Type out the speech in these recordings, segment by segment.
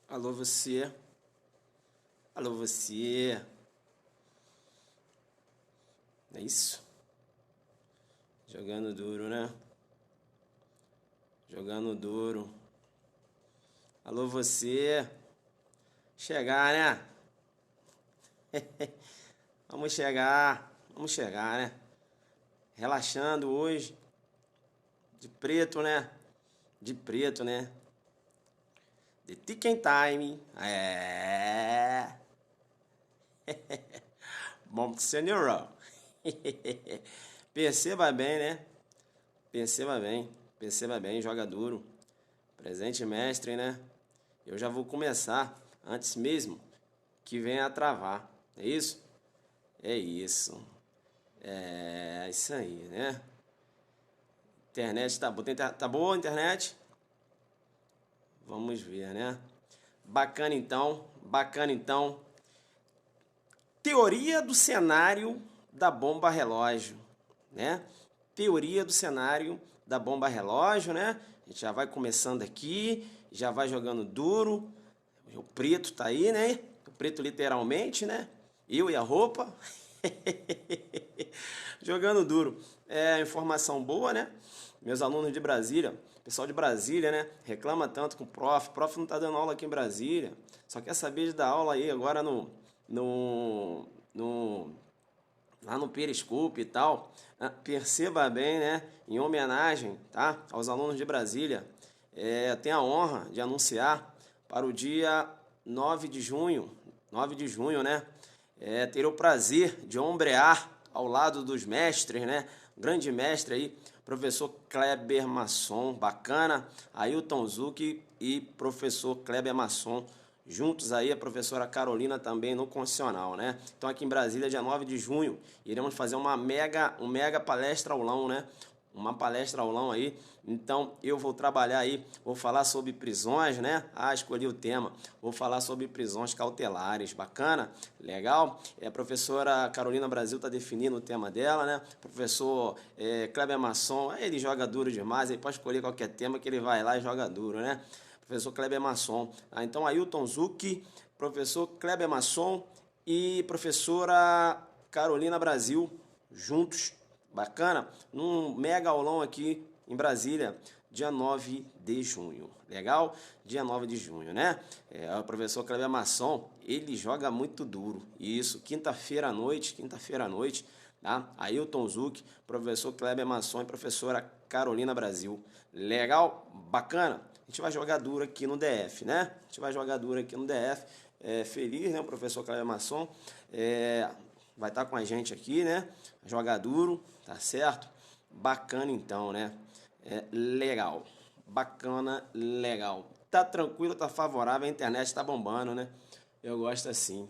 Alô você, alô você, é isso? Jogando duro, né? Jogando duro. Alô você, chegar, né? Vamos chegar, né? Relaxando hoje, de preto, né? De preto, né? The Ticking Time, bom senhor. Perceba bem, né? Perceba bem, joga duro. Presente mestre, né? Eu já vou começar antes mesmo que venha a travar. É isso? É isso. É isso aí, né? Internet tá boa. Tá boa a internet? Vamos ver, né? Bacana então. Teoria do cenário da bomba relógio, né? Teoria do cenário da bomba relógio, né? A gente já vai começando aqui, já vai jogando duro. O preto tá aí, né? O preto literalmente, né? Eu e a roupa. Jogando duro. É informação boa, né? Meus alunos de Brasília, pessoal de Brasília, né? Reclama tanto com o prof. O prof não tá dando aula aqui em Brasília. Só quer saber de dar aula aí agora no, no, lá no Periscope e tal. Perceba bem, né? Em homenagem, tá? Aos alunos de Brasília. Tenho a honra de anunciar para o dia 9 de junho, né? Ter o prazer de ombrear ao lado dos mestres, né? Grande mestre aí, professor Kleber Masson, bacana, Ailton Zucchi e professor Kleber Masson, juntos aí a professora Carolina também no Constitucional, né? Então aqui em Brasília, dia 9 de junho, iremos fazer um mega palestra aulão, né? Uma palestra aulão aí. Então eu vou trabalhar aí, vou falar sobre prisões, né? Escolhi o tema. Vou falar sobre prisões cautelares. Bacana? Legal? A professora Carolina Brasil está definindo o tema dela, né? Professor Kleber Masson, ele joga duro demais, ele pode escolher qualquer tema que ele vai lá e joga duro, né? Professor Kleber Masson. Então Ailton Zucchi, professor Kleber Masson e professora Carolina Brasil juntos. Bacana? Num mega aulão aqui em Brasília, dia 9 de junho. Legal? Dia 9 de junho, né? O professor Kleber Masson, ele joga muito duro. Isso, quinta-feira à noite, tá? Ailton Zucchi, professor Kleber Masson e professora Carolina Brasil. Legal? Bacana? A gente vai jogar duro aqui no DF, né? A gente vai jogar duro aqui no DF. Feliz, né? O professor Kleber Masson vai estar com a gente aqui, né? Jogar duro, tá certo? Bacana então, né? Legal. Bacana, legal. Tá tranquilo, tá favorável, a internet tá bombando, né? Eu gosto assim.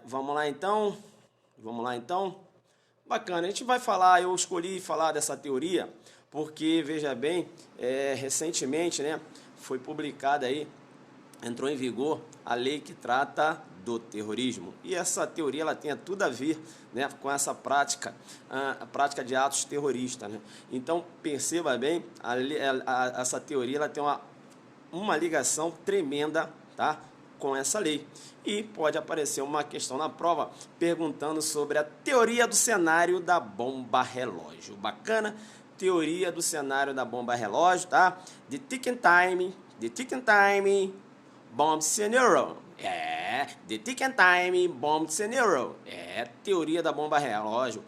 Vamos lá então? Vamos lá então? Bacana, a gente vai falar, eu escolhi falar dessa teoria porque, veja bem, recentemente, né, foi publicada aí, entrou em vigor a lei que trata do terrorismo. E essa teoria ela tem tudo a ver, né, com essa prática, a prática de atos terroristas, né? Então, perceba bem, essa teoria ela tem uma ligação tremenda, tá, com essa lei. E pode aparecer uma questão na prova perguntando sobre a teoria do cenário da bomba relógio. Bacana? Teoria do cenário da bomba relógio, tá? The ticking time, bomb scenario. The ticking time, bomb scenario. Teoria da bomba relógio.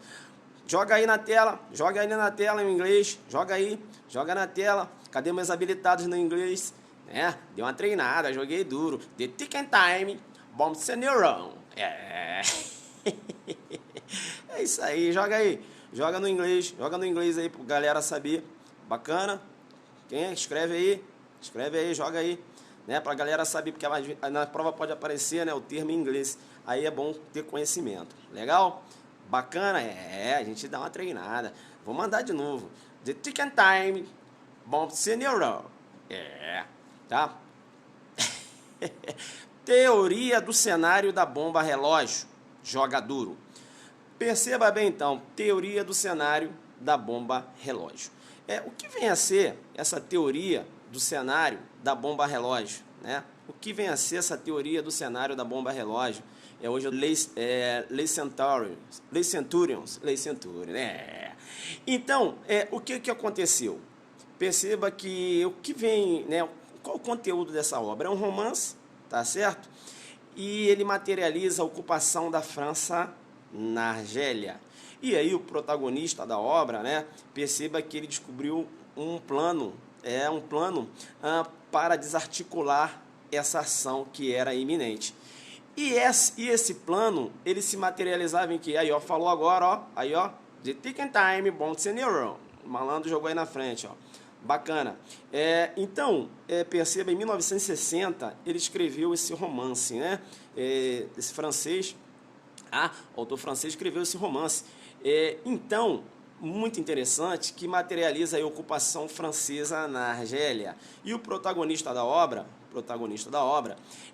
Joga aí na tela em inglês, joga na tela. Cadê meus habilitados no inglês? Deu uma treinada, joguei duro. The ticking time, bomb scenario. É isso aí, joga no inglês aí pra galera saber. Bacana? Quem escreve aí, joga aí, né, pra galera saber, porque na prova pode aparecer, né, o termo em inglês. Aí é bom ter conhecimento. Legal? Bacana? A gente dá uma treinada. Vou mandar de novo. The ticking time, bomb scenario. Tá? Teoria do cenário da bomba relógio. Joga duro. Perceba bem então, teoria do cenário da bomba relógio. O que vem a ser essa teoria do cenário da bomba relógio, né? O que vem a ser essa teoria do cenário da bomba relógio? É hoje Lei Centurions, né? Então, o que aconteceu? Perceba que o que vem, né? Qual o conteúdo dessa obra? É um romance, tá certo? E ele materializa a ocupação da França na Argélia. E aí o protagonista da obra, né? Perceba que ele descobriu um plano para desarticular essa ação que era iminente. E esse plano, ele se materializava em que? Aí, ó, falou agora, ó, aí, ó, The Ticking Time, Bond Senior, o malandro jogou aí na frente, ó, bacana. Então, perceba, em 1960, ele escreveu esse romance, né, esse francês, o autor francês escreveu esse romance. Então, muito interessante, que materializa a ocupação francesa na Argélia. E o protagonista da obra,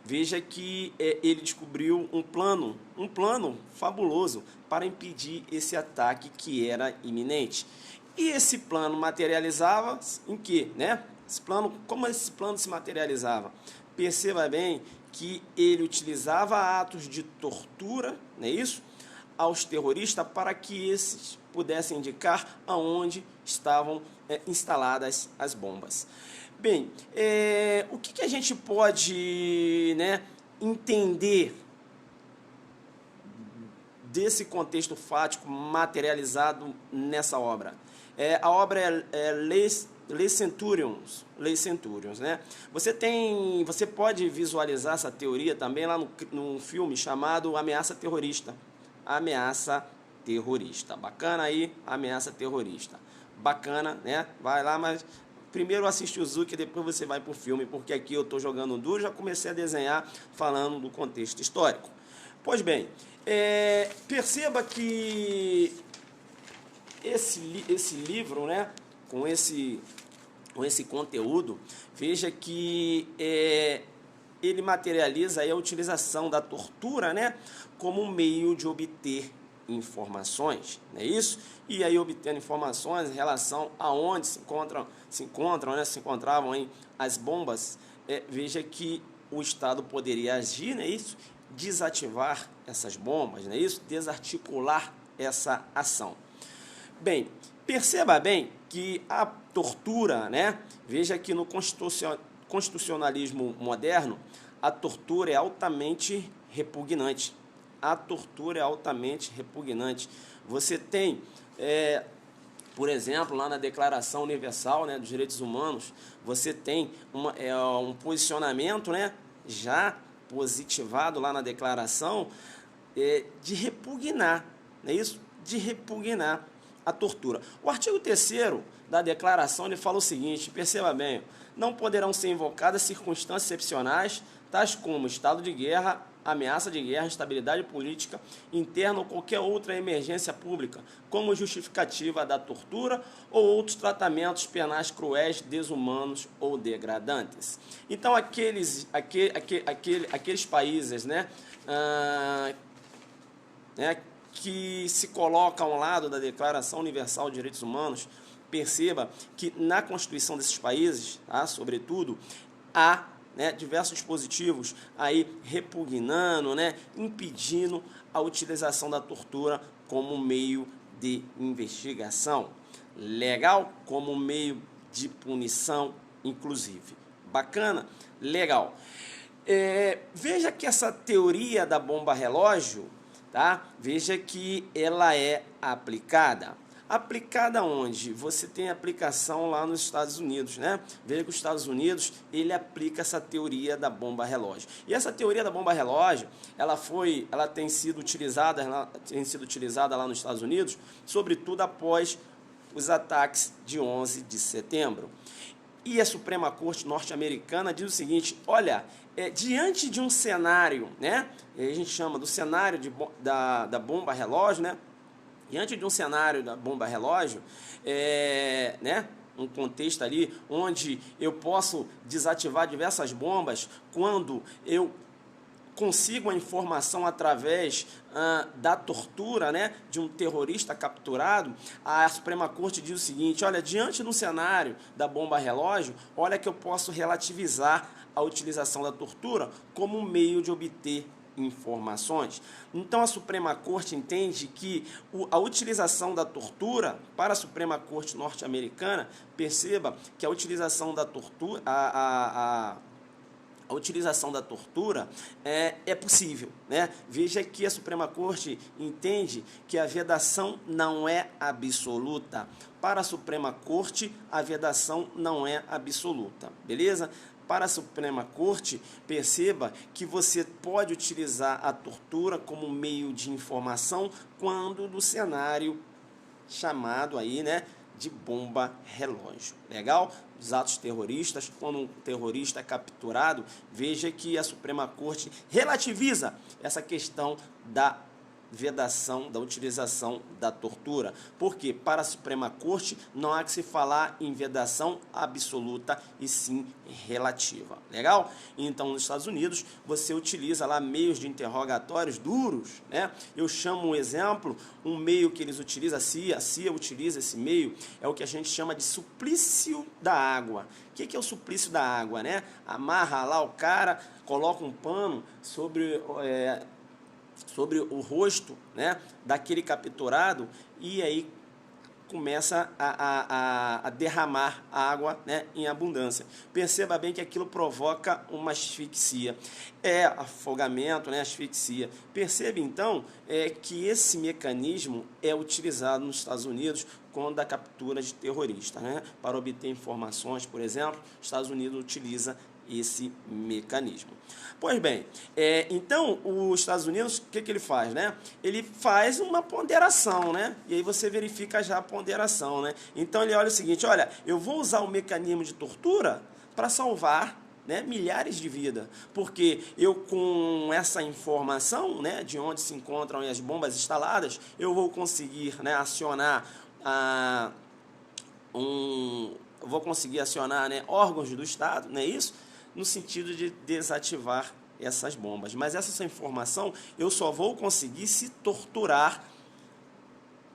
veja que ele descobriu um plano fabuloso para impedir esse ataque que era iminente. E esse plano materializava em quê, né? Como esse plano se materializava? Perceba bem que ele utilizava atos de tortura, não é isso? Aos terroristas para que esses pudessem indicar aonde estavam instaladas as bombas. Bem, o que a gente pode, né, entender desse contexto fático materializado nessa obra? A obra é Les Centurions, né? Você pode visualizar essa teoria também lá no filme chamado Ameaça Terrorista. Bacana aí, Ameaça Terrorista. Bacana, né? Vai lá, mas primeiro assiste o Zuki e depois você vai para o filme, porque aqui eu estou jogando duro, já comecei a desenhar falando do contexto histórico. Pois bem, perceba que esse livro, né, com esse conteúdo, veja que ele materializa aí a utilização da tortura, né, como um meio de obter informações, não é isso? E aí obtendo informações em relação a onde se encontravam aí as bombas, veja que o Estado poderia agir, não é isso? Desativar essas bombas, não é isso? Desarticular essa ação. Bem, perceba bem que a tortura, né? Veja que no constitucionalismo moderno, a tortura é altamente repugnante. Você tem, por exemplo, lá na Declaração Universal, né, dos Direitos Humanos, você tem um posicionamento, né, já positivado lá na declaração, de repugnar, não é isso? De repugnar a tortura. O artigo 3º da declaração, ele fala o seguinte, perceba bem, não poderão ser invocadas circunstâncias excepcionais, tais como estado de guerra, ameaça de guerra, instabilidade política interna ou qualquer outra emergência pública, como justificativa da tortura ou outros tratamentos penais cruéis, desumanos ou degradantes. Então, aqueles países, né, que se colocam ao lado da Declaração Universal de Direitos Humanos, perceba que na Constituição desses países, sobretudo, há, né, diversos dispositivos aí repugnando, né, impedindo a utilização da tortura como meio de investigação. Legal? Como meio de punição, inclusive. Bacana? Legal. Veja que essa teoria da bomba relógio, tá? Veja que ela é aplicada. Aplicada onde? Você tem aplicação lá nos Estados Unidos, né? Veja que os Estados Unidos, ele aplica essa teoria da bomba relógio. E essa teoria da bomba relógio, ela tem sido utilizada lá nos Estados Unidos, sobretudo após os ataques de 11 de setembro. E a Suprema Corte norte-americana diz o seguinte, olha, diante de um cenário, né? A gente chama do cenário da bomba relógio, né? Diante de um cenário da bomba relógio, né, um contexto ali onde eu posso desativar diversas bombas quando eu consigam a informação através da tortura, né, de um terrorista capturado, a Suprema Corte diz o seguinte: olha, diante do cenário da bomba relógio, olha que eu posso relativizar a utilização da tortura como um meio de obter informações. Então a Suprema Corte entende que a utilização da tortura, para a Suprema Corte norte-americana, perceba que a utilização da tortura, a utilização da tortura é possível, né? Veja que a Suprema Corte entende que a vedação não é absoluta. Para a Suprema Corte, a vedação não é absoluta, beleza? Para a Suprema Corte, perceba que você pode utilizar a tortura como meio de informação quando no cenário chamado aí, né, de bomba relógio. Legal? Os atos terroristas, quando um terrorista é capturado, veja que a Suprema Corte relativiza essa questão da vedação, da utilização da tortura. Porque para a Suprema Corte não há que se falar em vedação absoluta e sim relativa. Legal? Então, nos Estados Unidos, você utiliza lá meios de interrogatórios duros, né? Eu chamo um exemplo, um meio que eles utilizam, a CIA utiliza esse meio, é o que a gente chama de suplício da água. O que é o suplício da água, né? Amarra lá o cara, coloca um pano sobre o rosto, né, daquele capturado, e aí começa a derramar água, né, em abundância. Perceba bem que aquilo provoca uma asfixia. É afogamento, né, asfixia. Perceba então que esse mecanismo é utilizado nos Estados Unidos quando a captura de terroristas, né? Para obter informações, por exemplo, os Estados Unidos utiliza esse mecanismo. Pois bem, então os Estados Unidos, o que ele faz, né? Ele faz uma ponderação, né? E aí você verifica já a ponderação, né? Então ele olha o seguinte: olha, eu vou usar o mecanismo de tortura para salvar, né, milhares de vidas, porque eu, com essa informação, né, de onde se encontram as bombas instaladas, eu vou conseguir, né, acionar né, órgãos do Estado, não é isso? No sentido de desativar essas bombas. Mas essa informação eu só vou conseguir se torturar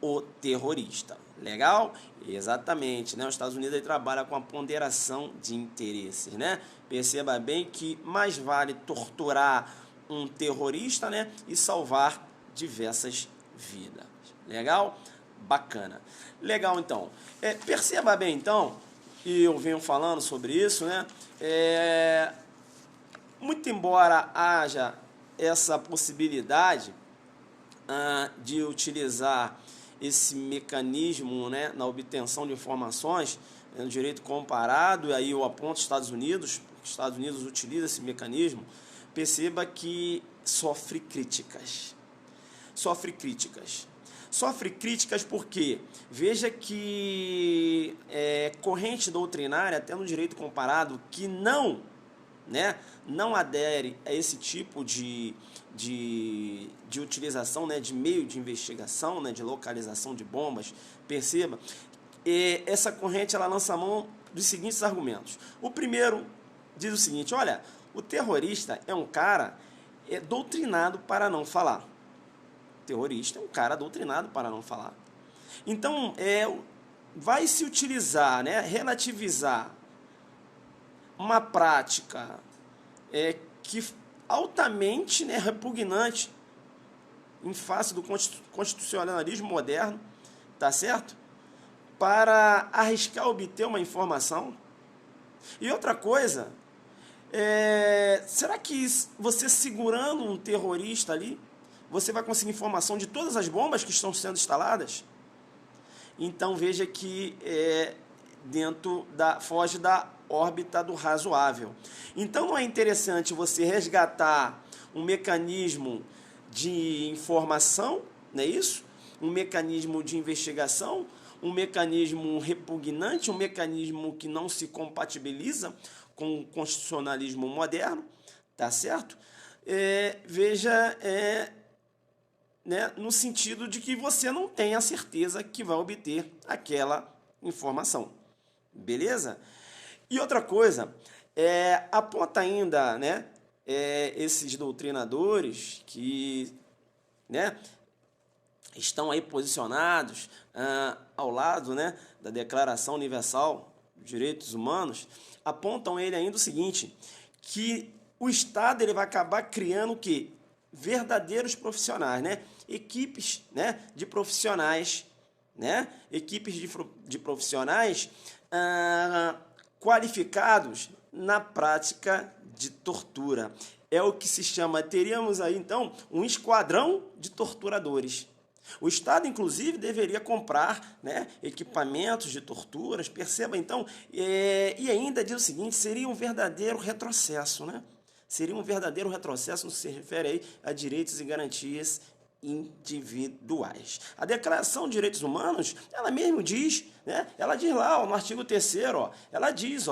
o terrorista. Legal? Exatamente, né? Os Estados Unidos trabalham com a ponderação de interesses, né? Perceba bem que mais vale torturar um terrorista, né, e salvar diversas vidas. Legal? Bacana. Legal, então. Perceba bem, então, e eu venho falando sobre isso, né? Muito embora haja essa possibilidade de utilizar esse mecanismo, né, na obtenção de informações, no direito comparado, e aí eu aponto os Estados Unidos utiliza esse mecanismo, perceba que sofre críticas. Sofre críticas porque, veja que corrente doutrinária, até no direito comparado, que não adere a esse tipo de utilização, né, de meio de investigação, né, de localização de bombas, perceba, essa corrente ela lança a mão dos seguintes argumentos. O primeiro diz o seguinte: olha, o terrorista é um cara doutrinado para não falar. Terrorista é um cara doutrinado para não falar. Então, vai se utilizar, né, relativizar uma prática que altamente, né, repugnante em face do constitucionalismo moderno, tá certo? Para arriscar obter uma informação. E outra coisa, será que você segurando um terrorista ali, você vai conseguir informação de todas as bombas que estão sendo instaladas? Então veja que foge da órbita do razoável. Então não é interessante você resgatar um mecanismo de informação, não é isso? Um mecanismo de investigação, um mecanismo repugnante, um mecanismo que não se compatibiliza com o constitucionalismo moderno, tá certo? Veja, né, no sentido de que você não tem a certeza que vai obter aquela informação. Beleza? E outra coisa, aponta ainda, né, esses doutrinadores que, né, estão aí posicionados ao lado, né, da Declaração Universal dos Direitos Humanos, apontam ele ainda o seguinte, que o Estado ele vai acabar criando o quê? Verdadeiros profissionais, né? Equipes, né, de profissionais, né? Equipes de profissionais qualificados na prática de tortura. É o que se chama, teríamos aí então um esquadrão de torturadores. O Estado, inclusive, deveria comprar, né, equipamentos de torturas, perceba então, e ainda diz o seguinte, seria um verdadeiro retrocesso, né? Seria um verdadeiro retrocesso no que se refere aí a direitos e garantias individuais. A Declaração de Direitos Humanos, ela mesmo diz, né? Ela diz lá, ó, no artigo 3º, ela diz,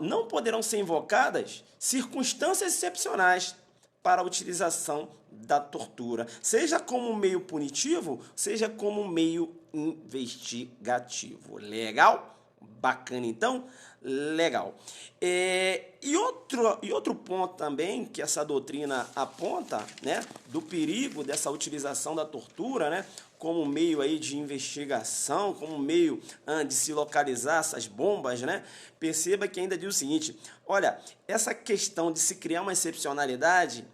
não poderão ser invocadas circunstâncias excepcionais para a utilização da tortura, seja como meio punitivo, seja como meio investigativo. Legal? Bacana, então? Legal. E outro ponto também que essa doutrina aponta, né, do perigo dessa utilização da tortura, né, como meio aí de investigação, como meio de se localizar essas bombas, né, perceba que ainda diz o seguinte, olha, essa questão de se criar uma excepcionalidade,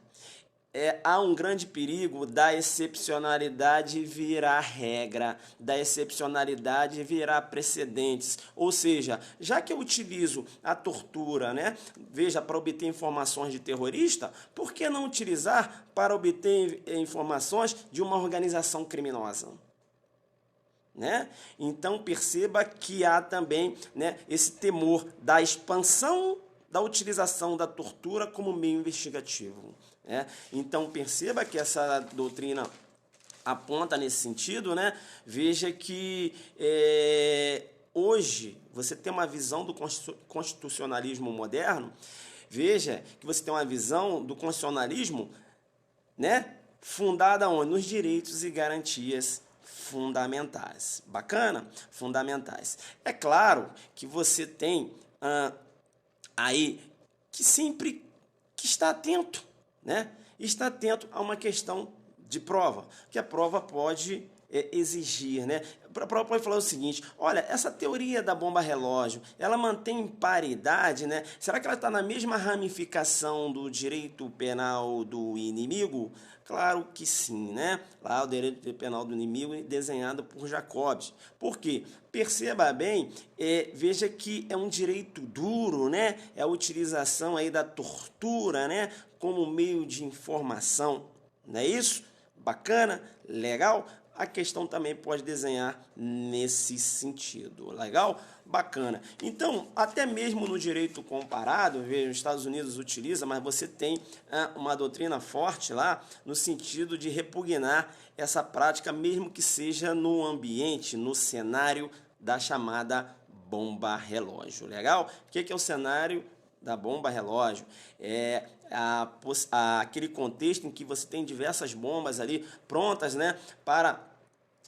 há um grande perigo da excepcionalidade virar regra, da excepcionalidade virar precedentes. Ou seja, já que eu utilizo a tortura, né, veja, para obter informações de terrorista, por que não utilizar para obter informações de uma organização criminosa? Né? Então, perceba que há também, né, esse temor da expansão da utilização da tortura como meio investigativo. Né? Então, perceba que essa doutrina aponta nesse sentido, né? Veja que hoje você tem uma visão do constitucionalismo moderno, veja que você tem uma visão do constitucionalismo, né, fundada onde? Nos direitos e garantias fundamentais. Bacana? Fundamentais. É claro que você tem aí que sempre que está atento, né? Está atento a uma questão de prova, que a prova pode exigir, né? A prova pode falar o seguinte, olha, essa teoria da bomba relógio, ela mantém paridade, né? Será que ela está na mesma ramificação do direito penal do inimigo? Claro que sim, né? Lá o direito penal do inimigo desenhado por Jacobs. Por quê? Perceba bem, veja que é um direito duro, né? É a utilização aí da tortura, né, como meio de informação, não é isso? Bacana? Legal? A questão também pode desenhar nesse sentido. Legal? Bacana. Então, até mesmo no direito comparado, veja, os Estados Unidos utiliza, mas você tem uma doutrina forte lá no sentido de repugnar essa prática, mesmo que seja no ambiente, no cenário da chamada bomba relógio. Legal? O que é o cenário da bomba relógio? Aquele contexto em que você tem diversas bombas ali prontas, né, para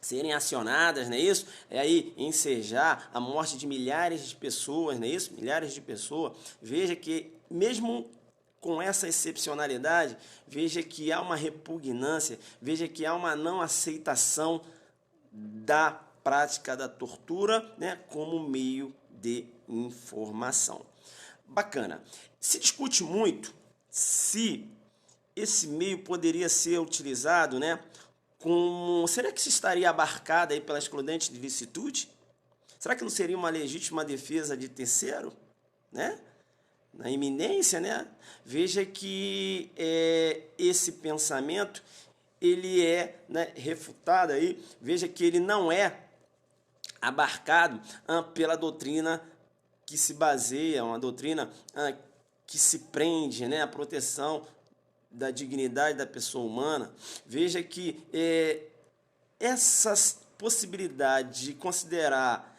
serem acionadas, não é isso? Aí ensejar a morte de milhares de pessoas, não é isso? Milhares de pessoas. Veja que mesmo com essa excepcionalidade, veja que há uma repugnância, veja que há uma não aceitação da prática da tortura, né, como meio de informação. Bacana. Se discute muito se esse meio poderia ser utilizado, né, será que isso estaria abarcado aí pela excludente de licitude? Será que não seria uma legítima defesa de terceiro, né? Na iminência, né? Veja que esse pensamento ele né, refutado aí. Veja que ele não é abarcado pela doutrina que se baseia, uma doutrina que se prende, né, à proteção da dignidade da pessoa humana. Veja que essa possibilidade de considerar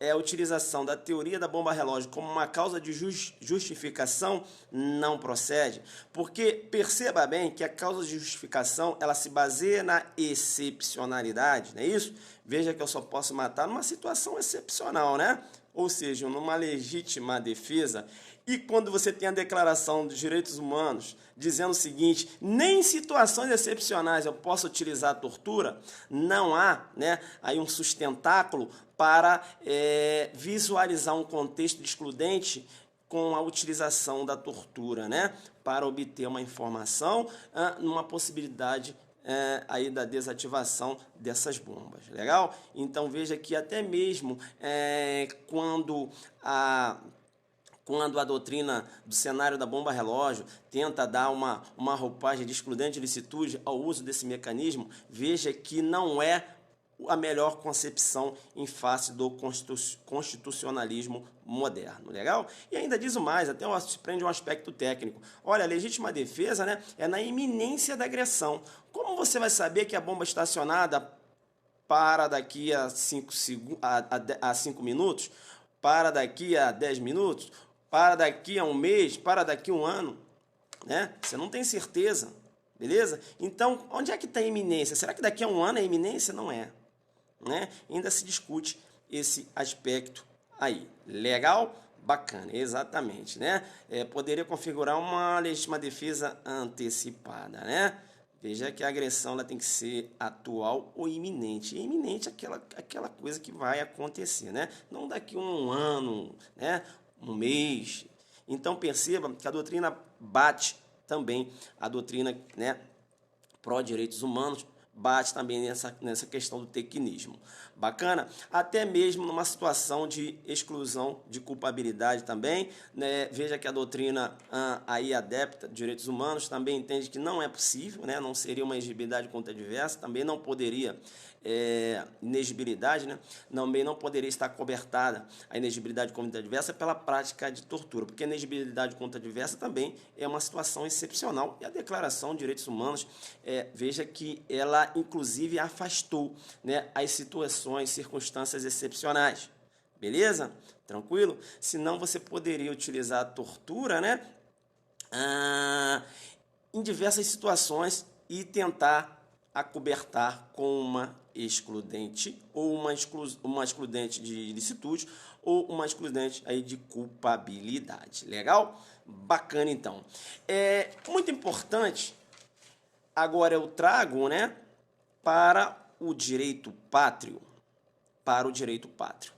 a utilização da teoria da bomba relógio como uma causa de justificação não procede, porque perceba bem que a causa de justificação ela se baseia na excepcionalidade, não é isso? Veja que eu só posso matar numa situação excepcional, né? Ou seja, numa legítima defesa, E quando você tem a Declaração dos Direitos Humanos dizendo o seguinte, nem em situações excepcionais eu posso utilizar a tortura, não há, né, aí um sustentáculo para visualizar um contexto excludente com a utilização da tortura, né, para obter uma informação numa possibilidade aí da desativação dessas bombas, legal? Então veja que até mesmo quando a doutrina do cenário da bomba relógio tenta dar uma roupagem de excludente de licitude ao uso desse mecanismo, veja que não é a melhor concepção em face do constitucionalismo moderno, legal? E ainda diz o mais, até se prende um aspecto técnico. Olha, a legítima defesa, né, é na iminência da agressão. Como você vai saber que a bomba estacionada para daqui a 5 minutos, para daqui a 10 minutos, para daqui a um mês, para daqui a um ano, né? Você não tem certeza, beleza? Então, onde é que está a iminência? Será que daqui a um ano é iminência? Não é, né? Ainda se discute esse aspecto aí. Legal? Bacana, exatamente, né? Poderia configurar uma legítima defesa antecipada, né? Veja que a agressão ela tem que ser atual ou iminente. E iminente é aquela coisa que vai acontecer, né? Não daqui a um ano, né? Um mês. Então perceba que a doutrina bate também, a doutrina, né, pró-direitos humanos, bate também nessa questão do tecnismo. Bacana? Até mesmo numa situação de exclusão de culpabilidade também, né? Veja que a doutrina aí adepta de direitos humanos também entende que não é possível, né? Não seria uma exigibilidade contra diversa, também não poderia inegibilidade, né? Também não poderia estar cobertada a inegibilidade contra diversa pela prática de tortura, porque a inegibilidade contra diversa também é uma situação excepcional e a Declaração de Direitos Humanos, veja que ela inclusive afastou, né, as situações, circunstâncias excepcionais, beleza? Tranquilo? Senão você poderia utilizar a tortura, né, em diversas situações e tentar acobertar com uma excludente ou uma excludente de ilicitude ou uma excludente aí de culpabilidade. Legal? Bacana, então. Muito importante, agora eu trago, né, para o direito pátrio. Para o direito pátrio.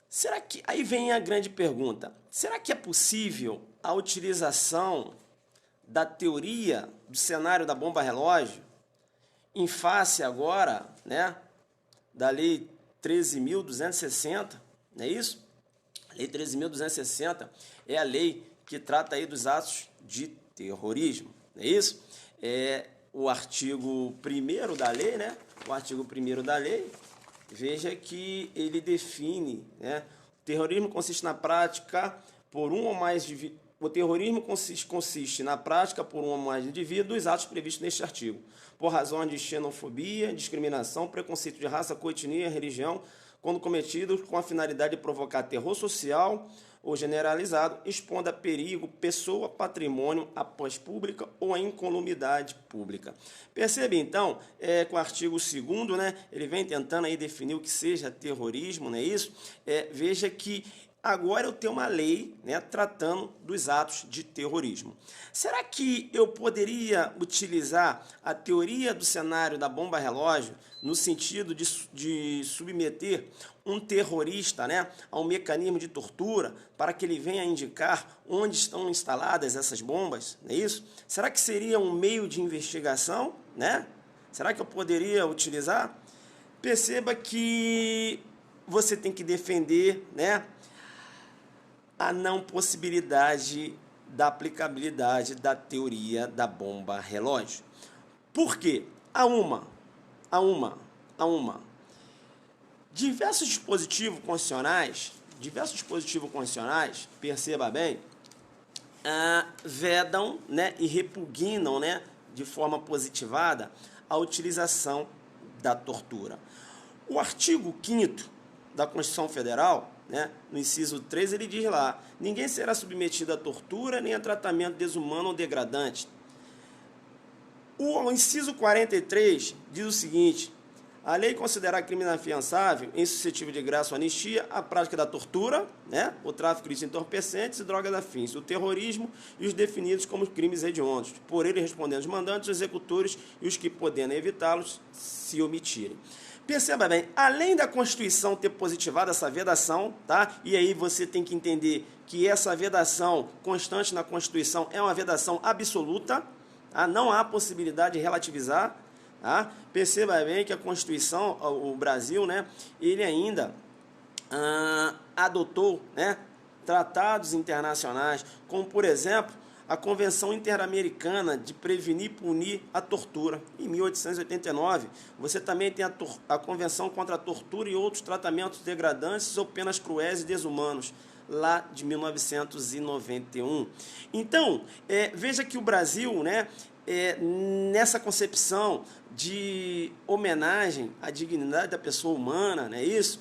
Será que... Aí vem a grande pergunta. Será que é possível a utilização da teoria do cenário da bomba relógio em face agora, né, da Lei 13.260, não é isso? A Lei 13.260 é a lei que trata aí dos atos de terrorismo, não é isso? O artigo 1º da lei, né? O artigo 1º da lei, veja que ele define, né? O terrorismo consiste na prática por um ou mais O terrorismo consiste na prática por um ou mais indivíduos dos atos previstos neste artigo, por razões de xenofobia, discriminação, preconceito de raça, cor, etnia, religião, quando cometidos com a finalidade de provocar terror social ou generalizado, expondo a perigo pessoa, patrimônio, a paz pública ou a incolumidade pública. Percebe, então, com o artigo 2º, né, ele vem tentando aí definir o que seja terrorismo, não é isso? Veja que agora eu tenho uma lei, né, tratando dos atos de terrorismo. Será que eu poderia utilizar a teoria do cenário da bomba relógio no sentido de submeter um terrorista, né, a um mecanismo de tortura para que ele venha indicar onde estão instaladas essas bombas? Não é isso? Será que seria um meio de investigação, né? Será que eu poderia utilizar? Perceba que você tem que defender, né, a não possibilidade da aplicabilidade da teoria da bomba relógio. Por quê? Diversos dispositivos constitucionais, perceba bem, vedam, né, e repugnam, né, de forma positivada a utilização da tortura. O artigo 5º da Constituição Federal, né, no inciso 3, ele diz lá: ninguém será submetido a tortura nem a tratamento desumano ou degradante. O inciso 43 diz o seguinte: A lei considera crime inafiançável, insuscetível de graça ou anistia, a prática da tortura, né, o tráfico de entorpecentes e drogas afins, o terrorismo e os definidos como crimes hediondos, por ele respondendo os mandantes, os executores e os que, podendo evitá-los, se omitirem. Perceba bem, além da Constituição ter positivado essa vedação, tá? E aí você tem que entender que essa vedação constante na Constituição é uma vedação absoluta, tá? Não há possibilidade de relativizar. Tá? Perceba bem que a Constituição, o Brasil, né, ele ainda adotou, né, tratados internacionais, como, por exemplo, a Convenção Interamericana de Prevenir e Punir a Tortura, em 1889. Você também tem a Convenção contra a Tortura e outros tratamentos degradantes ou penas cruéis e desumanos, lá de 1991. Então, veja que o Brasil, né, nessa concepção de homenagem à dignidade da pessoa humana, não é isso?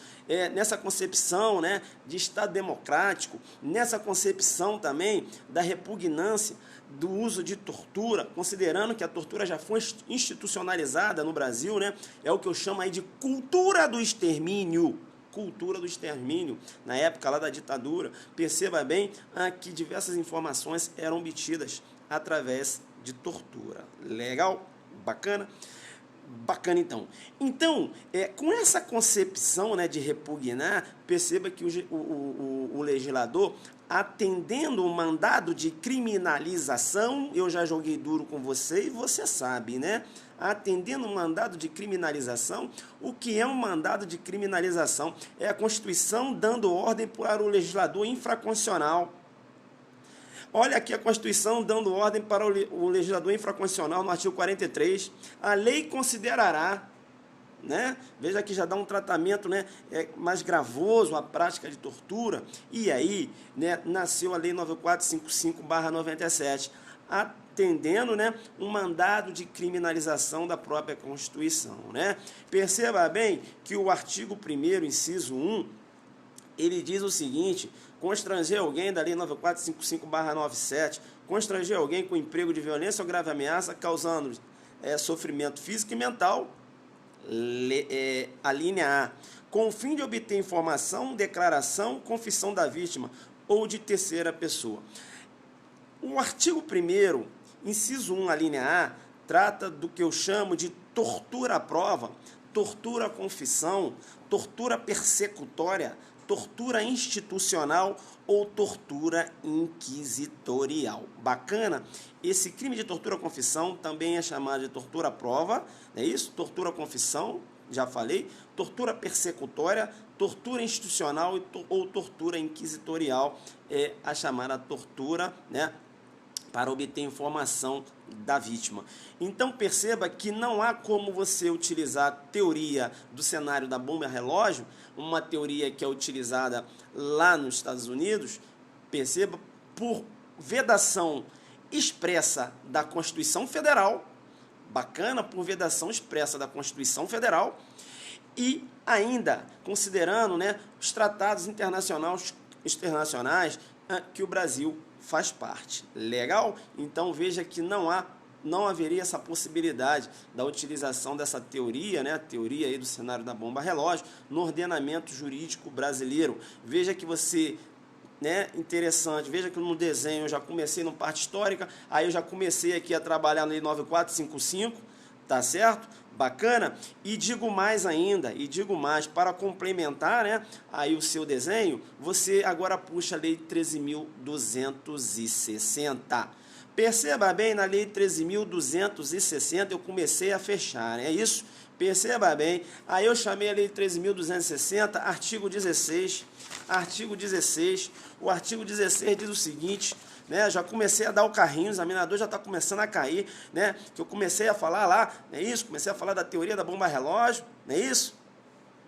Nessa concepção, né, de Estado democrático, nessa concepção também da repugnância do uso de tortura, considerando que a tortura já foi institucionalizada no Brasil, né, é o que eu chamo aí de cultura do extermínio. Cultura do extermínio, na época lá da ditadura. Perceba bem que diversas informações eram obtidas através de tortura. Legal? Bacana? Bacana, então. Então, com essa concepção, né, de repugnar, perceba que o legislador, atendendo o mandado de criminalização, eu já joguei duro com você e você sabe, né? Atendendo o mandado de criminalização, o que é um mandado de criminalização? É a Constituição dando ordem para o legislador infraconstitucional. Olha aqui a Constituição dando ordem para o legislador infraconstitucional no artigo 43. A lei considerará, né? Veja que já dá um tratamento, né, mais gravoso a prática de tortura. E aí, né, nasceu a Lei 9455/97, atendendo, né, um mandado de criminalização da própria Constituição, né? Perceba bem que o artigo 1º, inciso 1, ele diz o seguinte: constranger alguém da Lei 9455/97, constranger alguém com emprego de violência ou grave ameaça, causando sofrimento físico e mental, a linha A, com o fim de obter informação, declaração, confissão da vítima ou de terceira pessoa. O artigo 1º, inciso 1, a linha A, trata do que eu chamo de tortura à prova, tortura à confissão, tortura persecutória, tortura institucional ou tortura inquisitorial. Bacana? Esse crime de tortura à confissão também é chamado de tortura à prova, não é isso? Tortura à confissão, já falei, tortura persecutória, tortura institucional ou tortura inquisitorial é a chamada tortura, né, para obter informação da vítima. Então perceba que não há como você utilizar a teoria do cenário da bomba relógio, uma teoria que é utilizada lá nos Estados Unidos, perceba, por vedação expressa da Constituição Federal, bacana, por vedação expressa da Constituição Federal, e ainda considerando, né, os tratados internacionais que o Brasil faz parte. Legal? Então veja que não haveria essa possibilidade da utilização dessa teoria, né, a teoria aí do cenário da bomba relógio, no ordenamento jurídico brasileiro. Veja que você, né, interessante, veja que no desenho eu já comecei na parte histórica, aí eu já comecei aqui a trabalhar na Lei 9455, tá certo? Bacana? E digo mais ainda, para complementar, né, aí o seu desenho, você agora puxa a Lei 13.260. Perceba bem, na Lei 13.260 eu comecei a fechar, é isso? Perceba bem, aí eu chamei a Lei 13.260, artigo 16, o artigo 16 diz o seguinte, né, já comecei a dar o carrinho, o examinador já está começando a cair, né, que eu comecei a falar lá, não é isso? Comecei a falar da teoria da bomba relógio, não é isso?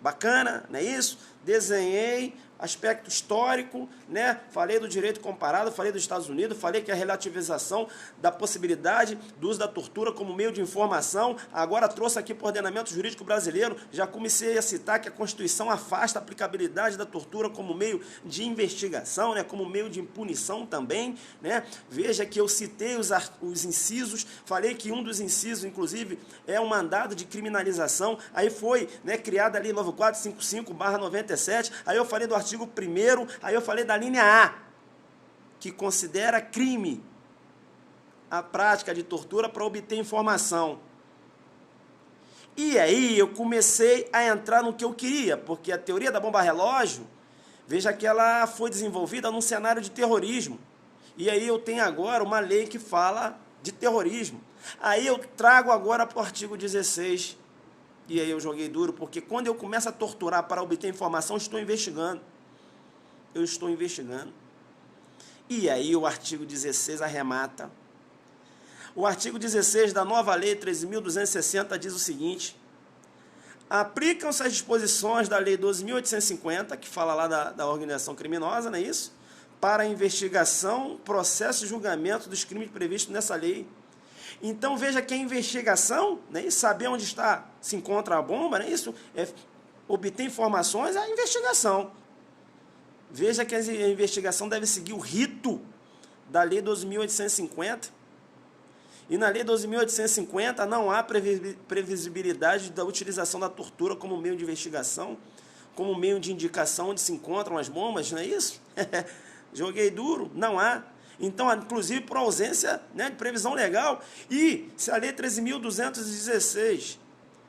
Bacana, não é isso? Desenhei, aspecto histórico, né? Falei do direito comparado, falei dos Estados Unidos, falei que a relativização da possibilidade do uso da tortura como meio de informação, agora trouxe aqui para o ordenamento jurídico brasileiro, já comecei a citar que a Constituição afasta a aplicabilidade da tortura como meio de investigação, né? Como meio de punição também, né? Veja que eu citei os incisos, falei que um dos incisos, inclusive, é um mandado de criminalização, aí foi, né, criada a Lei 9455/97, aí eu falei do artigo 1º, aí eu falei da linha A, que considera crime a prática de tortura para obter informação. E aí eu comecei a entrar no que eu queria, porque a teoria da bomba relógio, veja que ela foi desenvolvida num cenário de terrorismo. E aí eu tenho agora uma lei que fala de terrorismo. Aí eu trago agora para o artigo 16, e aí eu joguei duro, porque quando eu começo a torturar para obter informação, eu estou investigando. E aí o artigo 16 arremata. O artigo 16 da nova lei 13.260 diz o seguinte: aplicam-se as disposições da lei 12.850, que fala lá da organização criminosa, não é isso? Para a investigação, processo e julgamento dos crimes previstos nessa lei. Então veja que a investigação, né, saber onde se encontra a bomba, não é isso? Obter informações é a investigação. Veja que a investigação deve seguir o rito da Lei 12.850. E na Lei 12.850 não há previsibilidade da utilização da tortura como meio de investigação, como meio de indicação onde se encontram as bombas, não é isso? Joguei duro, não há. Então, inclusive por ausência, né, de previsão legal. E se a Lei 13.216,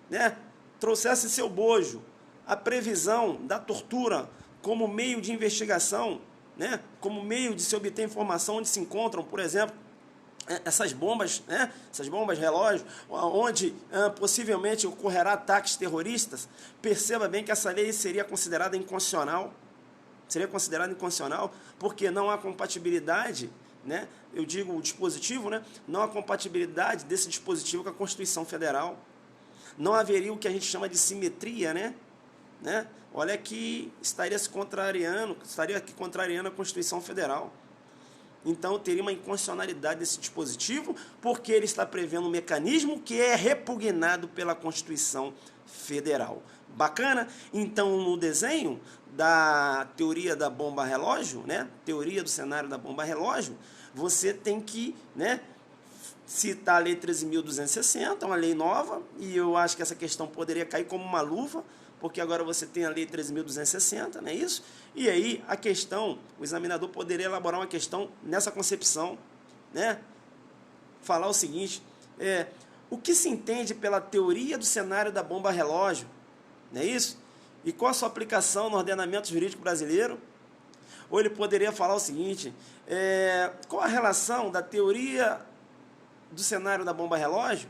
né, trouxesse seu bojo a previsão da tortura como meio de investigação, né, como meio de se obter informação onde se encontram, por exemplo, essas bombas, né, essas bombas relógio, onde possivelmente ocorrerá ataques terroristas, perceba bem que essa lei seria considerada inconstitucional. Seria considerada inconstitucional porque não há compatibilidade, né, eu digo o dispositivo, né, não há compatibilidade desse dispositivo com a Constituição Federal. Não haveria o que a gente chama de simetria, né? Olha que estaria contrariando a Constituição Federal. Então, teria uma inconstitucionalidade desse dispositivo, porque ele está prevendo um mecanismo que é repugnado pela Constituição Federal. Bacana? Então, no desenho da teoria da bomba relógio, né, teoria do cenário da bomba relógio, você tem que, né, citar a Lei 13.260, uma lei nova, e eu acho que essa questão poderia cair como uma luva, porque agora você tem a Lei 13.260, não é isso? E aí a questão, o examinador poderia elaborar uma questão nessa concepção, né? Falar o seguinte, o que se entende pela teoria do cenário da bomba relógio, não é isso? E qual a sua aplicação no ordenamento jurídico brasileiro? Ou ele poderia falar o seguinte, qual a relação da teoria do cenário da bomba relógio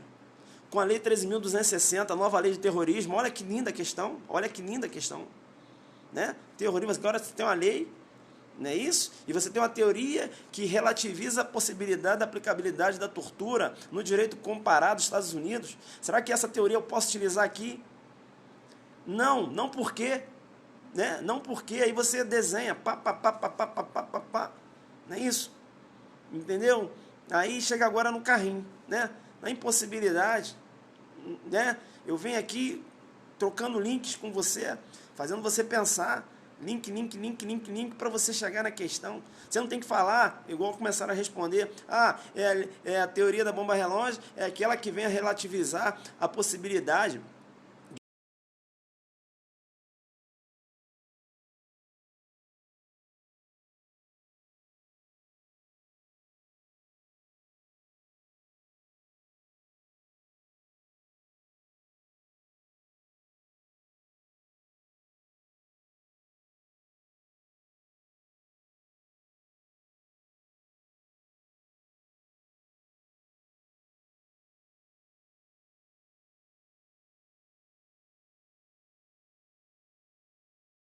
com a Lei 13.260, a nova lei de terrorismo? Olha que linda questão, né? Terrorismo, agora você tem uma lei, não é isso? E você tem uma teoria que relativiza a possibilidade da aplicabilidade da tortura no direito comparado dos Estados Unidos. Será que essa teoria eu posso utilizar aqui? Não porque, né? Não porque, aí você desenha, não é isso? Entendeu? Aí chega agora no carrinho, né? Na impossibilidade, né? Eu venho aqui trocando links com você, fazendo você pensar, link, para você chegar na questão. Você não tem que falar, igual começaram a responder, a teoria da bomba relógio é aquela que vem a relativizar a possibilidade